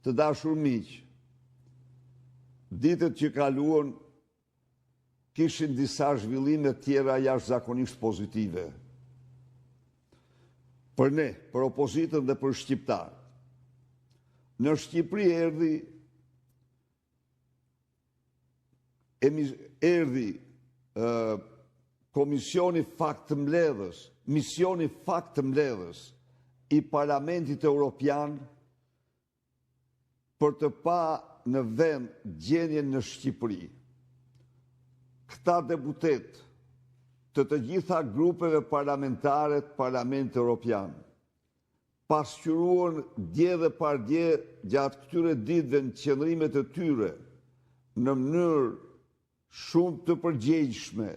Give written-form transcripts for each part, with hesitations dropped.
Të dashur miq, ditët që kaluan kishin disa zhvillime tjera jashtëzakonisht pozitive. Për ne, për opozitën dhe për shqiptarët. Në Shqipëri erdhi Komisioni Faktëmbledhës, misioni Faktëmbledhës i Parlamentit Evropian për të pa në vend gjendjen në Shqipëri. Këta deputet të gjitha grupeve parlamentare të Parlamentit Evropian pasqyruan dje dhe pardje gjatë këtyre ditëve në qëndrimet e tyre në mënyrë shumë të përgjegjshme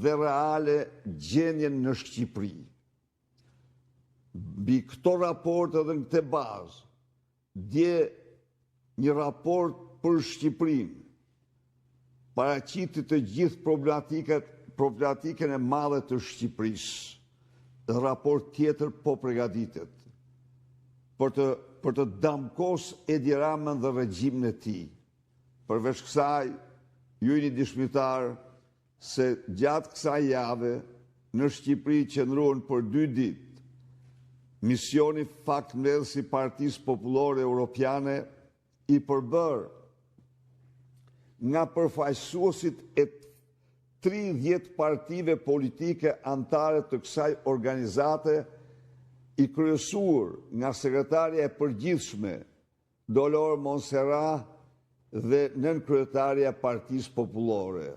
dhe reale gjendjen në Shqipëri. Mbi këto raporte dhe në këtë bazë, dje një raport për Shqipërinë paraqiti të gjithë problematikën e madhe të Shqipërisë. Raport tjetër po përgatitet për të damkos Edi Ramën dhe regjimin e tij. Përveç kësaj, ju jeni dëshmitar se gjatë kësaj jave në Shqipëri qëndruan për 2 ditë misioni faktëmbledhës i Partisë Popullore Europiane i përbërë nga përfaqësuesit e 30 partive politike anëtare të kësaj organizate, i kryesuar nga sekretarja e përgjithshme Dolor Monserrat dhe nënkryetaria e Partisë Popullore.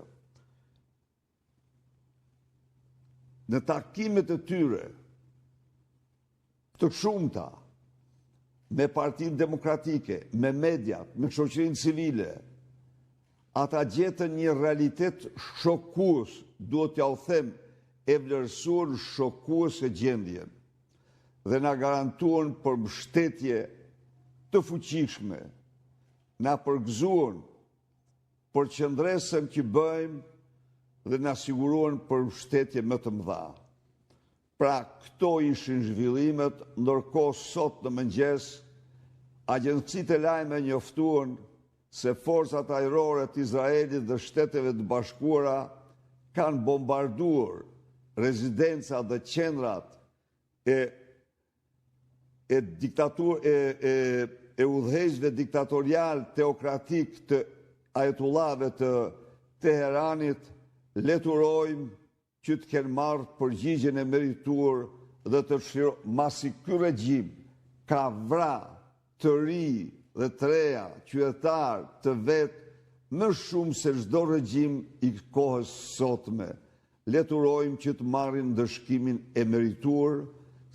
Në takimet e tyre të shumta me Partinë Demokratike, me mediat, me shoqërinë civile, ata gjetën një realitet shokues, duhet t'ja u them, e vlerësuar shokues e gjendjen, dhe na garantuan për mbështetje të fuqishme, na përgëzuan për qëndresën që bëjmë dhe na siguruan për mbështetje më të mëdha. Pra, këto ishin zhvillimet, ndërkohë sot në mëngjes, agjencitë e lajme njoftuan se forcat ajrore të Izraelit dhe Shteteve të Bashkuara kanë bombarduar rezidenca dhe qendrat e udhëheqësve diktatorial teokratik të ajetullave të Teheranit. Leturojmë që të kenë marrë përgjigjen e merituar dhe të masi ky regjim ka vrarë të ri dhe të reja, qytetar të vetë më shumë se çdo regjim i kohës sotme. Leturojmë që të marrin ndëshkimin e merituar,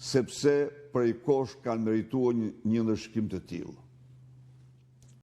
sepse prej kohësh kanë merituar një ndëshkim të tillë.